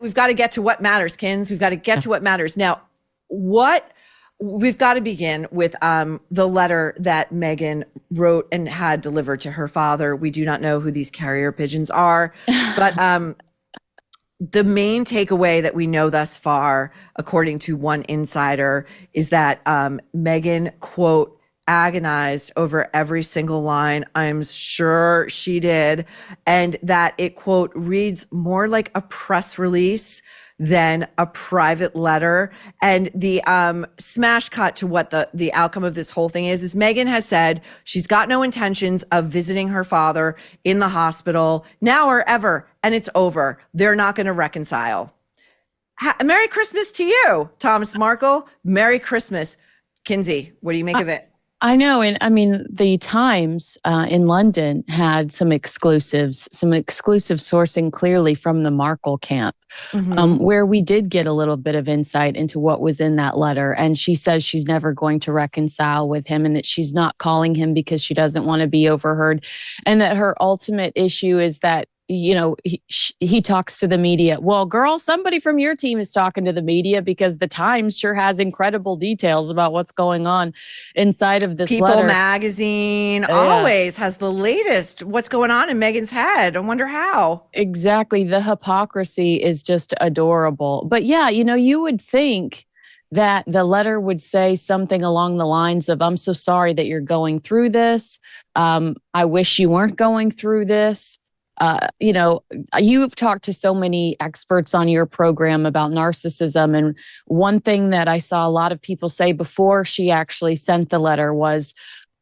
we've got to get to what matters, Kins. We've got to get to what matters. Now, we've got to begin with the letter that Meghan wrote and had delivered to her father. We do not know who these carrier pigeons are, but the main takeaway that we know thus far, according to one insider, is that Meghan, quote, agonized over every single line. I'm sure she did. And that it, quote, reads more like a press release than a private letter. And the smash cut to what the outcome of this whole thing is Meghan has said she's got no intentions of visiting her father in the hospital now or ever. And it's over. They're not going to reconcile. Merry Christmas to you, Thomas Markle. Merry Christmas. Kinsey, what do you make of it? I know. And I mean, the Times in London had some exclusive sourcing clearly from the Markle camp, where we did get a little bit of insight into what was in that letter. And she says she's never going to reconcile with him and that she's not calling him because she doesn't want to be overheard. And that her ultimate issue is that, you know, he talks to the media. Well, girl, somebody from your team is talking to the media because the Times sure has incredible details about what's going on inside of this People letter. magazine always has the latest what's going on in Meghan's head. I wonder how. Exactly. The hypocrisy is just adorable. But yeah, you know, you would think that the letter would say something along the lines of, I'm so sorry that you're going through this. I wish you weren't going through this. You know, you've talked to so many experts on your program about narcissism. And one thing that I saw a lot of people say before she actually sent the letter was,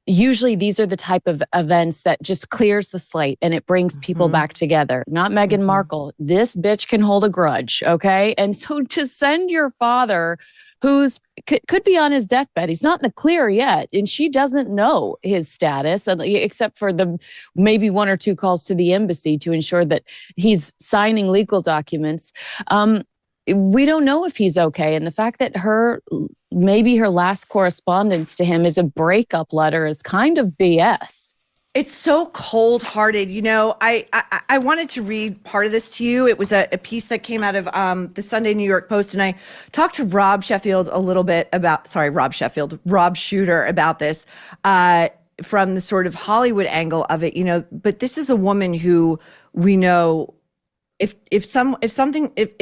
usually these are the type of events that just clears the slate and it brings people back together. Not Meghan Markle. This bitch can hold a grudge. Okay. And so to send your father, who's could be on his deathbed. He's not in the clear yet, and she doesn't know his status, except for the maybe one or two calls to the embassy to ensure that he's signing legal documents. We don't know if he's okay, and the fact that maybe her last correspondence to him is a breakup letter is kind of BS. It's so cold-hearted. You know, I wanted to read part of this to you. It was a piece that came out of the Sunday New York Post, and I talked to Rob Shooter about this from the sort of Hollywood angle of it. You know, but this is a woman who we know if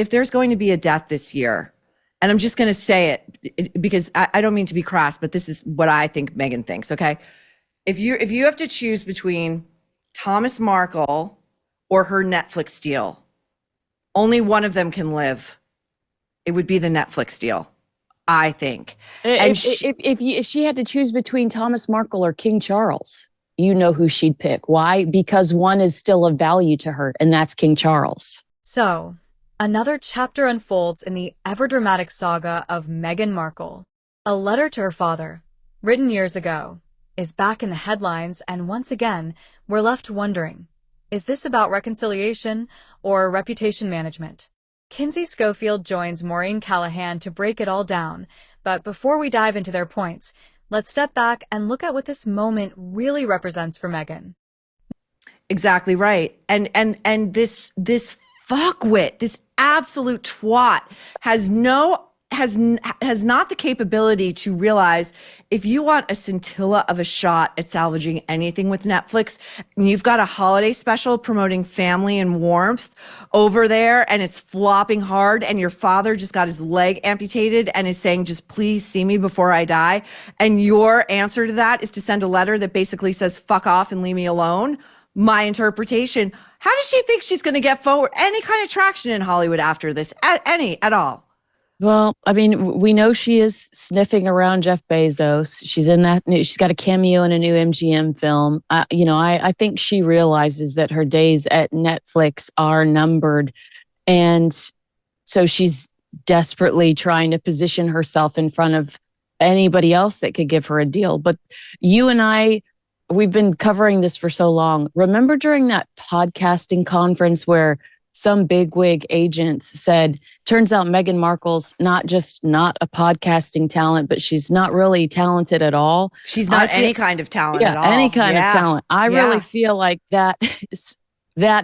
there's going to be a death this year, and I'm just going to say it because I don't mean to be crass, but this is what I think Meghan thinks. Okay. If you have to choose between Thomas Markle or her Netflix deal, only one of them can live. It would be the Netflix deal, I think. And if she had to choose between Thomas Markle or King Charles, you know who she'd pick. Why? Because one is still of value to her, and that's King Charles. So, another chapter unfolds in the ever-dramatic saga of Meghan Markle. A letter to her father, written years ago, is back in the headlines, and once again, we're left wondering, is this about reconciliation or reputation management? Kinsey Schofield joins Maureen Callahan to break it all down, but before we dive into their points, let's step back and look at what this moment really represents for Meghan. Exactly right. And this fuckwit, this absolute twat has not the capability to realize if you want a scintilla of a shot at salvaging anything with Netflix, and you've got a holiday special promoting family and warmth over there and it's flopping hard and your father just got his leg amputated and is saying, just please see me before I die. And your answer to that is to send a letter that basically says, fuck off and leave me alone. My interpretation, how does she think she's going to get forward any kind of traction in Hollywood after this? At all? Well, I mean, we know she is sniffing around Jeff Bezos. She's in that. She's got a cameo in a new MGM film. I think she realizes that her days at Netflix are numbered, and so she's desperately trying to position herself in front of anybody else that could give her a deal. But you and I, we've been covering this for so long. Remember during that podcasting conference where some bigwig agent said, turns out Meghan Markle's not just not a podcasting talent, but she's not really talented at all. She's not any kind of talent at all. Any kind of talent. I really feel like that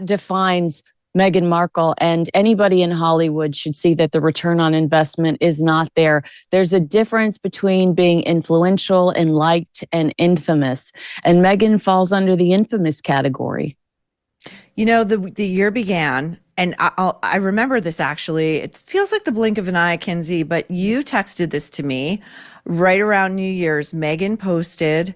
defines Meghan Markle. And anybody in Hollywood should see that the return on investment is not there. There's a difference between being influential and liked and infamous. And Meghan falls under the infamous category. You know, the year began, and I remember this actually. It feels like the blink of an eye, Kinsey, but you texted this to me right around New Year's. Meghan posted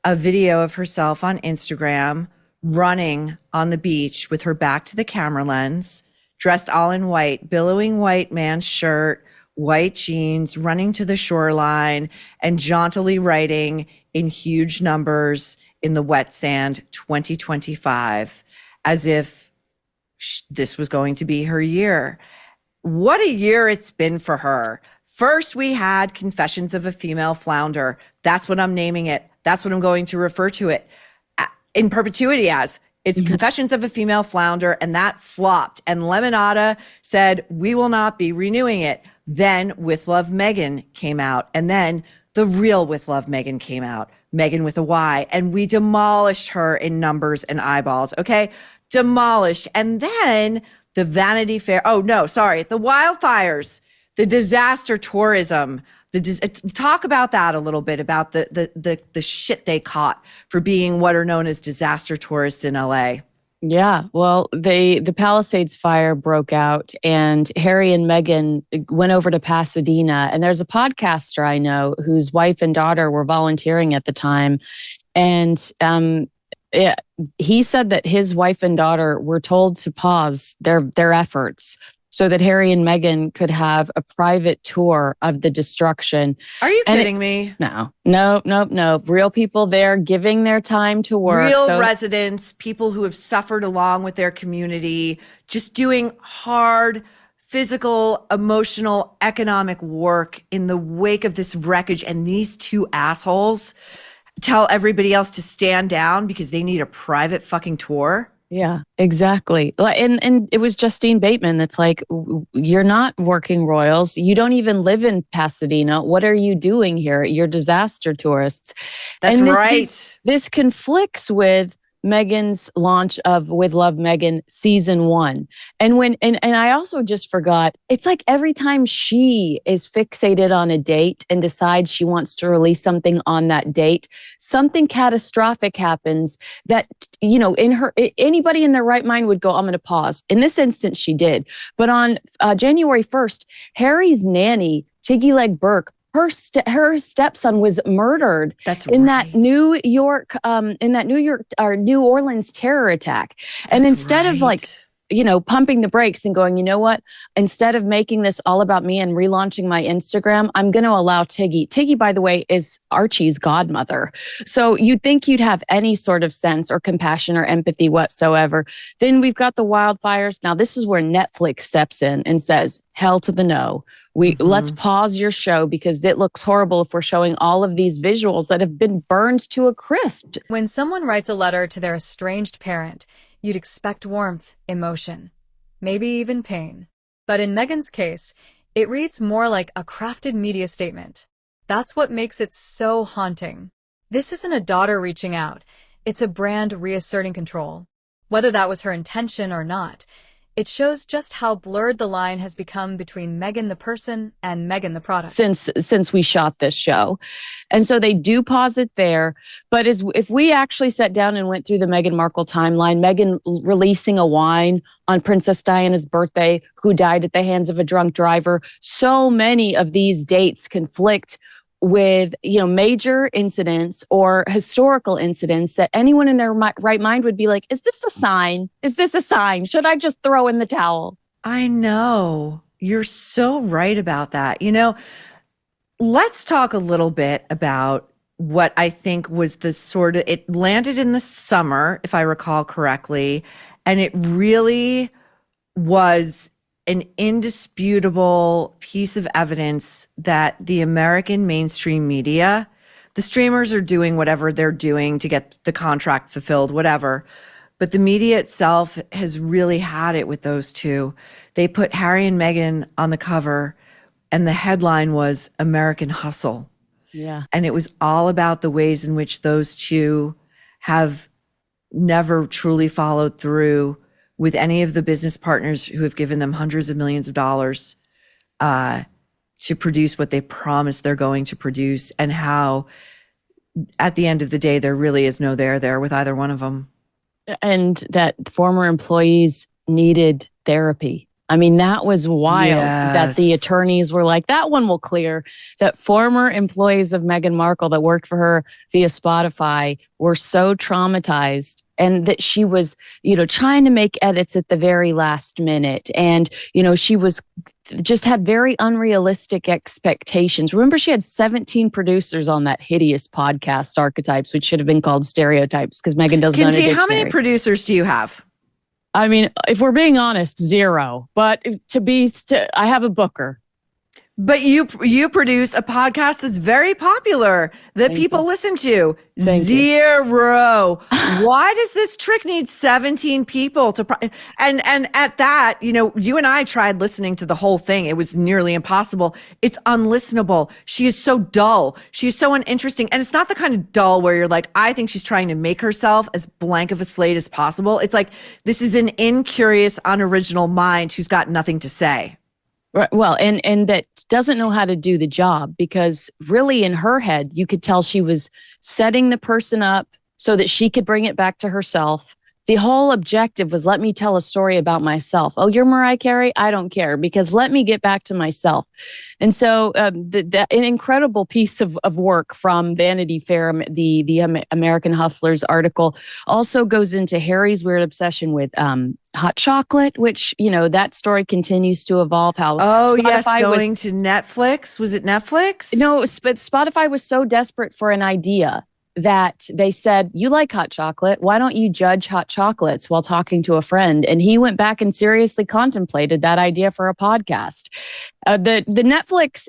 a video of herself on Instagram running on the beach with her back to the camera lens, dressed all in white, billowing white man's shirt, white jeans, running to the shoreline, and jauntily writing in huge numbers in the wet sand, 2025. As if this was going to be her year. What a year it's been for her. First, we had Confessions of a Female Flounder. That's what I'm naming it. That's what I'm going to refer to it in perpetuity as. It's Confessions of a Female Flounder, and that flopped. And Lemonada said, we will not be renewing it. Then With Love Meghan came out, and then the real With Love Meghan came out. Meghan with a Y, and we demolished her in numbers and eyeballs, okay? Demolished. And then the Vanity Fair, the wildfires, the disaster tourism, talk about that a little bit, about the shit they caught for being what are known as disaster tourists in LA. Yeah, well, the Palisades fire broke out, and Harry and Meghan went over to Pasadena. And there's a podcaster I know whose wife and daughter were volunteering at the time, and he said that his wife and daughter were told to pause their efforts so that Harry and Meghan could have a private tour of the destruction. Are you kidding me? No. Real people there giving their time to work. Real residents, people who have suffered along with their community, just doing hard physical, emotional, economic work in the wake of this wreckage. And these two assholes tell everybody else to stand down because they need a private fucking tour. Yeah, exactly. And it was Justine Bateman that's like, you're not working royals. You don't even live in Pasadena. What are you doing here? You're disaster tourists. That's and right. This conflicts with Meghan's launch of With Love Meghan season 1. And I also just forgot, it's like every time she is fixated on a date and decides she wants to release something on that date, something catastrophic happens that, anybody in their right mind would go, I'm going to pause. In this instance, she did. But on January 1st, Harry's nanny, Tiggy Leg Burke, her stepson was murdered in that New York or New Orleans terror attack. And instead of pumping the brakes and going, you know what, instead of making this all about me and relaunching my Instagram, I'm going to allow Tiggy. Tiggy, by the way, is Archie's godmother. So you'd think you'd have any sort of sense or compassion or empathy whatsoever. Then we've got the wildfires. Now, this is where Netflix steps in and says, hell to the no. Let's pause your show because it looks horrible if we're showing all of these visuals that have been burned to a crisp. When someone writes a letter to their estranged parent, you'd expect warmth, emotion, maybe even pain. But in Meghan's case, it reads more like a crafted media statement. That's what makes it so haunting. This isn't a daughter reaching out. It's a brand reasserting control. Whether that was her intention or not, it shows just how blurred the line has become between Meghan the person and Meghan the product. Since we shot this show. And so they do pause it there. But if we actually sat down and went through the Meghan Markle timeline, Meghan releasing a wine on Princess Diana's birthday, who died at the hands of a drunk driver, so many of these dates conflict with, major incidents or historical incidents that anyone in their right mind would be like, is this a sign? Is this a sign? Should I just throw in the towel? I know. You're so right about that. Let's talk a little bit about what I think was it landed in the summer, if I recall correctly, and it really was an indisputable piece of evidence that the American mainstream media, the streamers are doing whatever they're doing to get the contract fulfilled, whatever. But the media itself has really had it with those two. They put Harry and Meghan on the cover, and the headline was American Hustle. Yeah. And it was all about the ways in which those two have never truly followed through with any of the business partners who have given them hundreds of millions of dollars to produce what they promise they're going to produce, and how at the end of the day, there really is no there with either one of them. And that former employees needed therapy. I mean, that was wild that the attorneys were like, that one will clear. That former employees of Meghan Markle that worked for her via Spotify were so traumatized, and that she was, trying to make edits at the very last minute. And, she was just had very unrealistic expectations. Remember, she had 17 producers on that hideous podcast, Archetypes, which should have been called Stereotypes, because Meghan doesn't know. Kinsey, how many producers do you have? I mean, if we're being honest, 0. But I have a booker. But you produce a podcast that's very popular that people listen to. Thank 0. Why does this trick need 17 people to? And at that, you and I tried listening to the whole thing. It was nearly impossible. It's unlistenable. She is so dull. She's so uninteresting, and it's not the kind of dull where you're like, I think she's trying to make herself as blank of a slate as possible. It's like, this is an incurious, unoriginal mind who's got nothing to say. Right. Well, and that doesn't know how to do the job, because really in her head, you could tell she was setting the person up so that she could bring it back to herself. The whole objective was, let me tell a story about myself. Oh, you're Mariah Carey? I don't care, because let me get back to myself. And so an incredible piece of work from Vanity Fair, the American Hustlers article, also goes into Harry's weird obsession with hot chocolate, which, that story continues to evolve. How Spotify going to Netflix. Was it Netflix? No, but Spotify was so desperate for an idea that they said, you like hot chocolate, why don't you judge hot chocolates while talking to a friend? And he went back and seriously contemplated that idea for a podcast. The Netflix,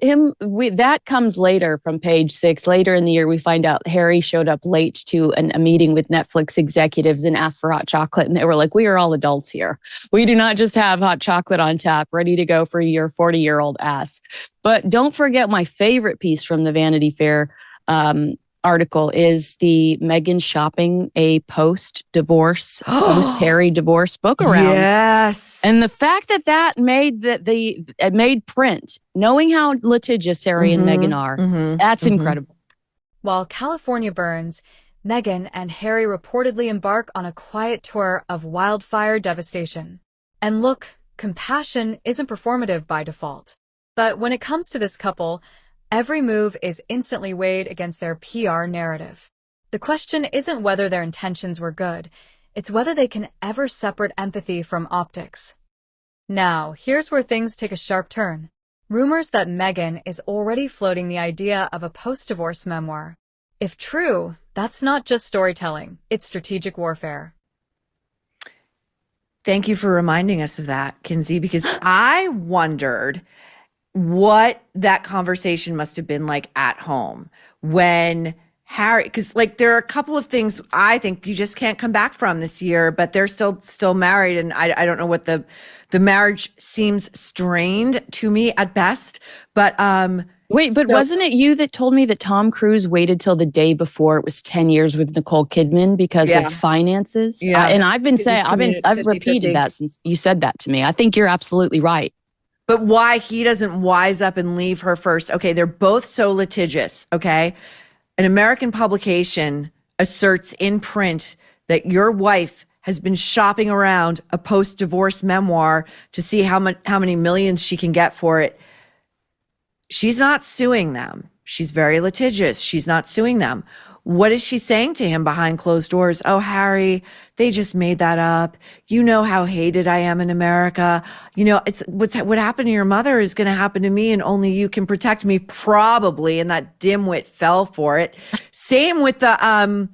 that comes later from page 6. Later in the year, we find out Harry showed up late to a meeting with Netflix executives and asked for hot chocolate. And they were like, we are all adults here. We do not just have hot chocolate on tap, ready to go for your 40-year-old ass. But don't forget my favorite piece from the Vanity Fair article is the Meghan shopping a post-divorce, post-Harry divorce book around. Yes. And the fact that made print, knowing how litigious Harry and Meghan are, that's incredible. While California burns, Meghan and Harry reportedly embark on a quiet tour of wildfire devastation. And look, compassion isn't performative by default. But when it comes to this couple, every move is instantly weighed against their PR narrative. The question isn't whether their intentions were good, it's whether they can ever separate empathy from optics. Now, here's where things take a sharp turn. Rumors that Meghan is already floating the idea of a post-divorce memoir. If true, that's not just storytelling, it's strategic warfare. Thank you for reminding us of that, Kinsey, because I wondered what that conversation must have been like at home when Harry, because there are a couple of things I think you just can't come back from this year, but they're still married, and I don't know what the marriage seems strained to me at best. But wait, but wasn't it you that told me that Tom Cruise waited till the day before it was 10 years with Nicole Kidman because of finances? Yeah, and I've been saying, I've 50-50. repeated that since you said that to me. I think you're absolutely right. But why he doesn't wise up and leave her first? Okay, they're both so litigious, okay? An American publication asserts in print that your wife has been shopping around a post-divorce memoir to see how many millions she can get for it. She's not suing them. She's very litigious. She's not suing them. What is she saying to him behind closed doors? Oh, Harry, they just made that up. You know how hated I am in America. It's what happened to your mother is going to happen to me, and only you can protect me, probably. And that dimwit fell for it. Same with the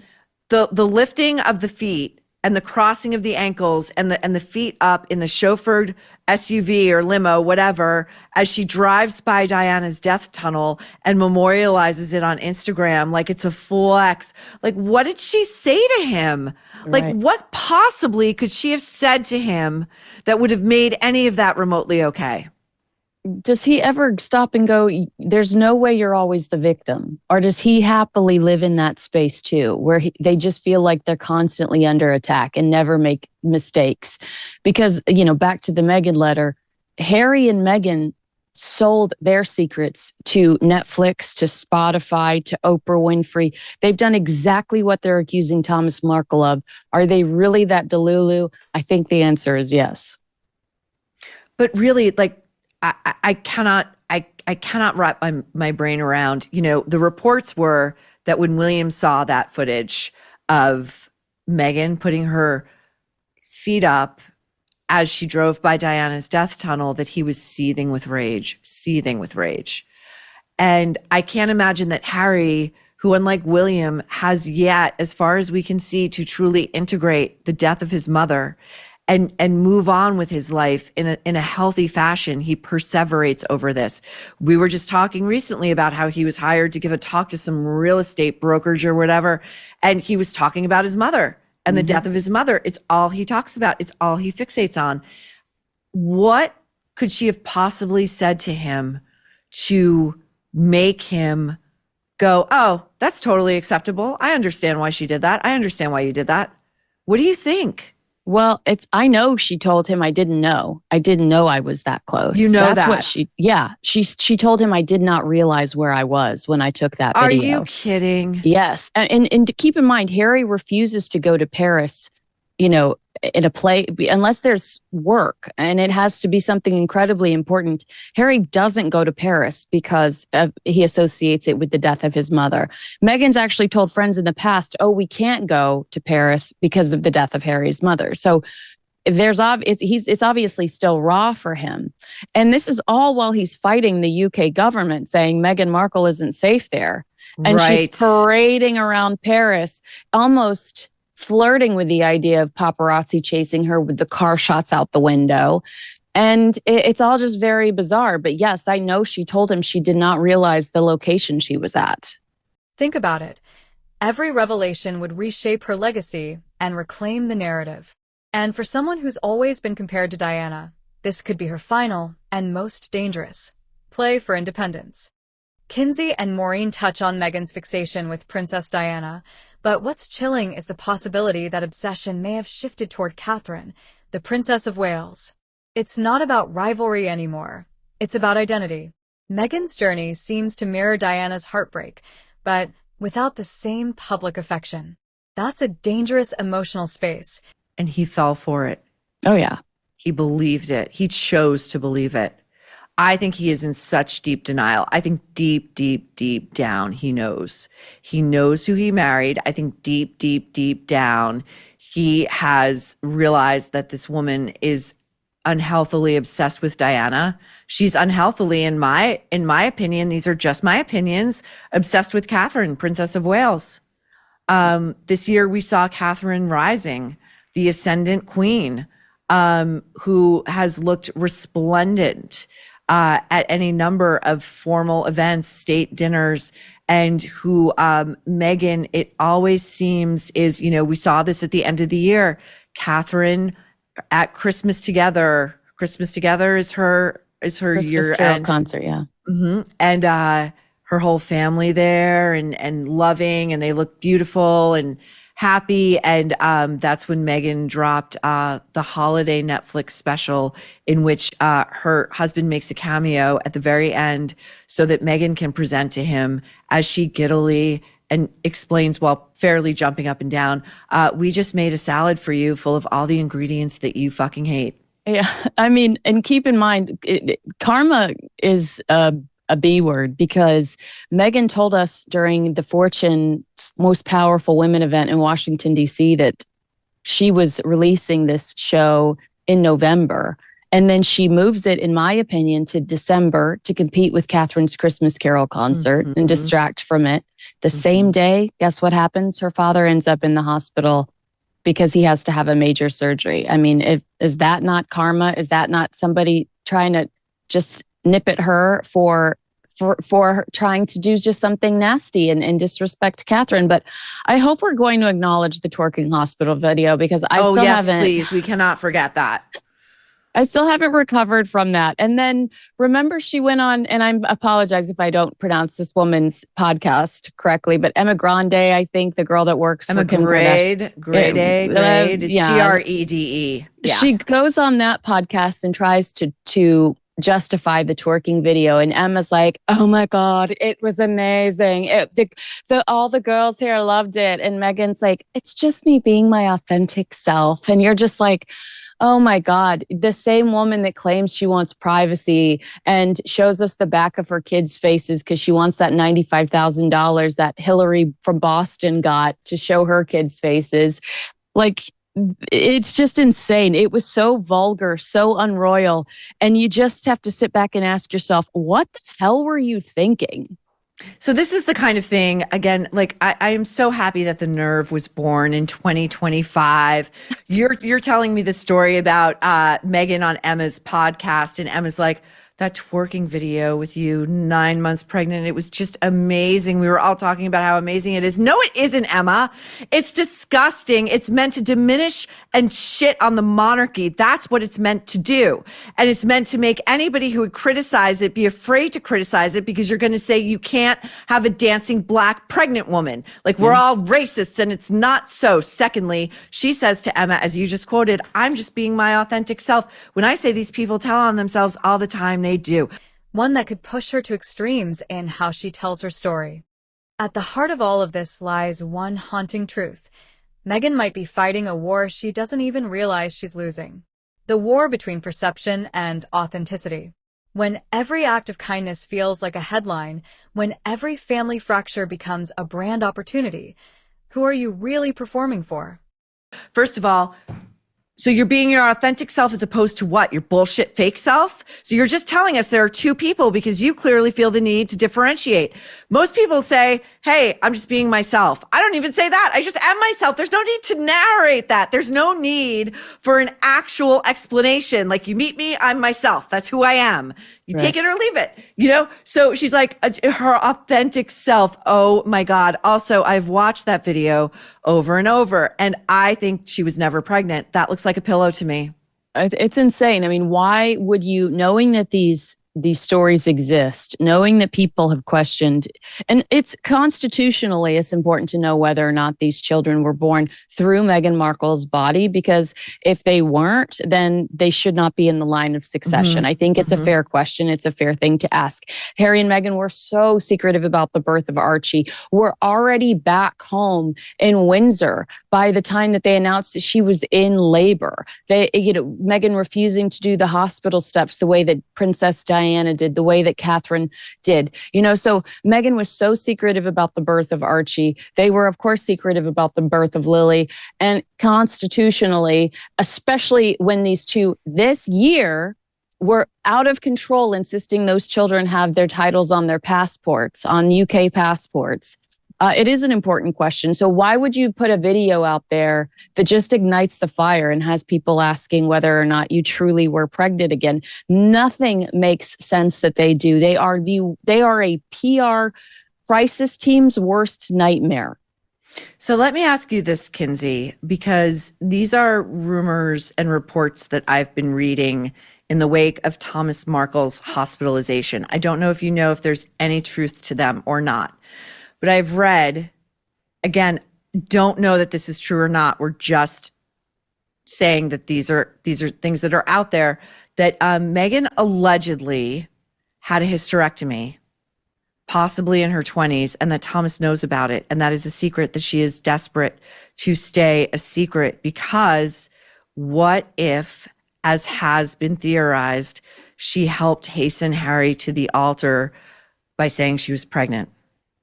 lifting of the feet and the crossing of the ankles and the feet up in the chauffeured SUV or limo, whatever, as she drives by Diana's death tunnel and memorializes it on Instagram like it's a flex. Like, what did she say to him? Right. Like, what possibly could she have said to him that would have made any of that remotely okay? does he ever stop and go, there's no way you're always the victim? Or does he happily live in that space too, where they just feel like they're constantly under attack and never make mistakes? Because, back to the Meghan letter, Harry and Meghan sold their secrets to Netflix, to Spotify, to Oprah Winfrey. They've done exactly what they're accusing Thomas Markle of. Are they really that delulu? I think the answer is yes. But really, like, I cannot wrap my brain around, the reports were that when William saw that footage of Meghan putting her feet up as she drove by Diana's death tunnel, that he was seething with rage. And I can't imagine that Harry, who unlike William has yet, as far as we can see, to truly integrate the death of his mother and move on with his life in a healthy fashion. He perseverates over this. We were just talking recently about how he was hired to give a talk to some real estate brokerage or whatever, and he was talking about his mother and the death of his mother. It's all he talks about. It's all he fixates on. What could she have possibly said to him to make him go, oh, that's totally acceptable. I understand why she did that. I understand why you did that. What do you think? Well, I know she told him I didn't know. I didn't know I was that close. That's what she told him I did not realize where I was when I took that video. Are you kidding? Yes. And to keep in mind, Harry refuses to go to Paris, in a play, unless there's work, and it has to be something incredibly important. Harry doesn't go to Paris because he associates it with the death of his mother. Meghan's actually told friends in the past, oh, we can't go to Paris because of the death of Harry's mother. So it's obviously still raw for him. And this is all while he's fighting the UK government, saying Meghan Markle isn't safe there. And she's parading around Paris, almost flirting with the idea of paparazzi chasing her with the car shots out the window. And it's all just very bizarre. But yes, I know she told him she did not realize the location she was at. Think about it. Every revelation would reshape her legacy and reclaim the narrative. And for someone who's always been compared to Diana, this could be her final and most dangerous play for independence. Kinsey and Maureen touch on Meghan's fixation with Princess Diana, but what's chilling is the possibility that obsession may have shifted toward Catherine, the Princess of Wales. It's not about rivalry anymore. It's about identity. Meghan's journey seems to mirror Diana's heartbreak, but without the same public affection. That's a dangerous emotional space. And he fell for it. Oh, yeah. He believed it. He chose to believe it. I think he is in such deep denial. I think deep, deep, deep down, he knows. He knows who he married. I think deep, deep, deep down, he has realized that this woman is unhealthily obsessed with Diana. She's unhealthily, in my opinion, these are just my opinions, obsessed with Catherine, Princess of Wales. This year we saw Catherine rising, the ascendant queen, who has looked resplendent at any number of formal events, state dinners, and who Meghan, it always seems is, we saw this at the end of the year. Catherine at Christmas Together. Christmas Together is her year-end concert, yeah. Mm-hmm. And her whole family there and loving, and they look beautiful and happy. And that's when Meghan dropped the holiday Netflix special in which her husband makes a cameo at the very end so that Meghan can present to him as she giddily and explains while fairly jumping up and down, we just made a salad for you full of all the ingredients that you fucking hate. Yeah. I mean, and keep in mind, karma is a B word, because Meghan told us during the Fortune's Most Powerful Women event in Washington, D.C., that she was releasing this show in November. And then she moves it, in my opinion, to December to compete with Catherine's Christmas Carol concert and distract from it. The same day, guess what happens? Her father ends up in the hospital because he has to have a major surgery. I mean, is that not karma? Is that not somebody trying to just nip at her for trying to do just something nasty and disrespect Catherine? But I hope we're going to acknowledge the twerking hospital video, because I still haven't. Please, we cannot forget that. I still haven't recovered from that. And then remember, she went on, and I apologize if I don't pronounce this woman's podcast correctly, but Emma Grande, I think, the girl that works Emma for Kim Kardashian. Grade. It's Grede. Yeah. She goes on that podcast and tries to justify the twerking video, and Emma's like, "Oh my God, it was amazing! All the girls here loved it." And Meghan's like, "It's just me being my authentic self." And you're just like, oh my God, the same woman that claims she wants privacy and shows us the back of her kids' faces because she wants that $95,000 that Hillary from Boston got to show her kids' faces. Like, it's just insane. It was so vulgar, so unroyal. And you just have to sit back and ask yourself, what the hell were you thinking? So this is the kind of thing, again, like I am so happy that the Nerve was born in 2025. You're telling me the story about Meghan on Emma's podcast, and Emma's like, that twerking video with you 9 months pregnant, it was just amazing. We were all talking about how amazing it is. No, it isn't, Emma. It's disgusting. It's meant to diminish and shit on the monarchy. That's what it's meant to do. And it's meant to make anybody who would criticize it be afraid to criticize it, because you're going to say you can't have a dancing black pregnant woman. Like, we're all racists, and it's not so. Secondly, she says to Emma, as you just quoted, I'm just being my authentic self. When I say these people tell on themselves all the time, they do. One that could push her to extremes in how she tells her story. At the heart of all of this lies one haunting truth. Meghan might be fighting a war she doesn't even realize she's losing. The war between perception and authenticity. When every act of kindness feels like a headline, when every family fracture becomes a brand opportunity, who are you really performing for? First of all, so you're being your authentic self as opposed to what? Your bullshit fake self? So you're just telling us there are two people because you clearly feel the need to differentiate. Most people say, hey, I'm just being myself. I don't even say that. I just am myself. There's no need to narrate that. There's no need for an actual explanation. Like, you meet me, I'm myself. That's who I am. You Right. take it or leave it, you know? So she's like, her authentic self. Oh my God. Also, I've watched that video over and over, and I think she was never pregnant. That looks like a pillow to me. It's insane. I mean, why would you, knowing that these stories exist, knowing that people have questioned, and it's constitutionally, it's important to know whether or not these children were born through Meghan Markle's body, because if they weren't, then they should not be in the line of succession. I think it's a fair question. It's a fair thing to ask. Harry and Meghan were so secretive about the birth of Archie. We're already back home in Windsor by the time that they announced that she was in labor. Meghan refusing to do the hospital steps the way that Princess Diana did, the way that Catherine did. So Meghan was so secretive about the birth of Archie. They were, of course, secretive about the birth of Lily. And constitutionally, especially when these two this year were out of control, insisting those children have their titles on their passports, on UK passports. It is an important question. So why would you put a video out there that just ignites the fire and has people asking whether or not you truly were pregnant again? Nothing makes sense that they do. They are a PR crisis team's worst nightmare. So let me ask you this, Kinsey, because these are rumors and reports that I've been reading in the wake of Thomas Markle's hospitalization. I don't know if you know if there's any truth to them or not. But I've read, again, don't know that this is true or not. We're just saying that these are things that are out there, that Meghan allegedly had a hysterectomy, possibly in her 20s, and that Thomas knows about it. And that is a secret that she is desperate to stay a secret, because what if, as has been theorized, she helped hasten Harry to the altar by saying she was pregnant?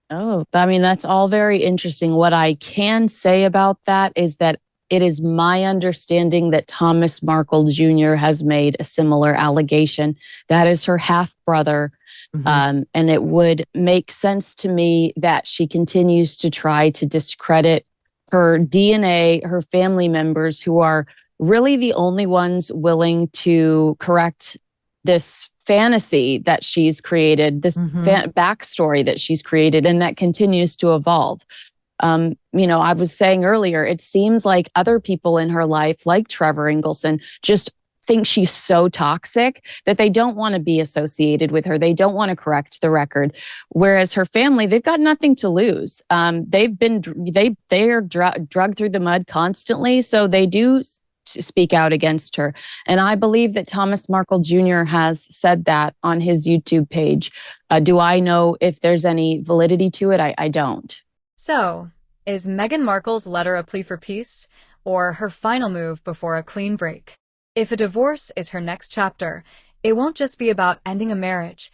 Oh, I mean, that's all very interesting. What I can say about that is that it is my understanding that Thomas Markle Jr. has made a similar allegation. That is her half brother. And it would make sense to me that she continues to try to discredit her DNA, her family members, who are really the only ones willing to correct this fantasy that she's created, this backstory that she's created, and that continues to evolve. I was saying earlier, it seems like other people in her life, like Trevor Ingleson, just think she's so toxic that they don't want to be associated with her. They don't want to correct the record. Whereas her family, they've got nothing to lose. They are drugged through the mud constantly, so they do speak out against her. And I believe that Thomas Markle Jr. has said that on his YouTube page. Do I know if there's any validity to it? I don't. So, is Meghan Markle's letter a plea for peace, or her final move before a clean break? If a divorce is her next chapter, it won't just be about ending a marriage.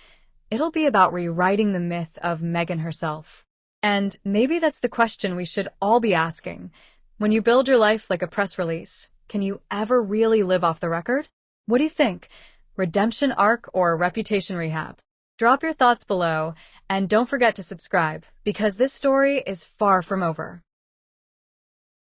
It'll be about rewriting the myth of Meghan herself. And maybe that's the question we should all be asking. When you build your life like a press release, can you ever really live off the record? What do you think? Redemption arc or reputation rehab? Drop your thoughts below, and don't forget to subscribe, because this story is far from over.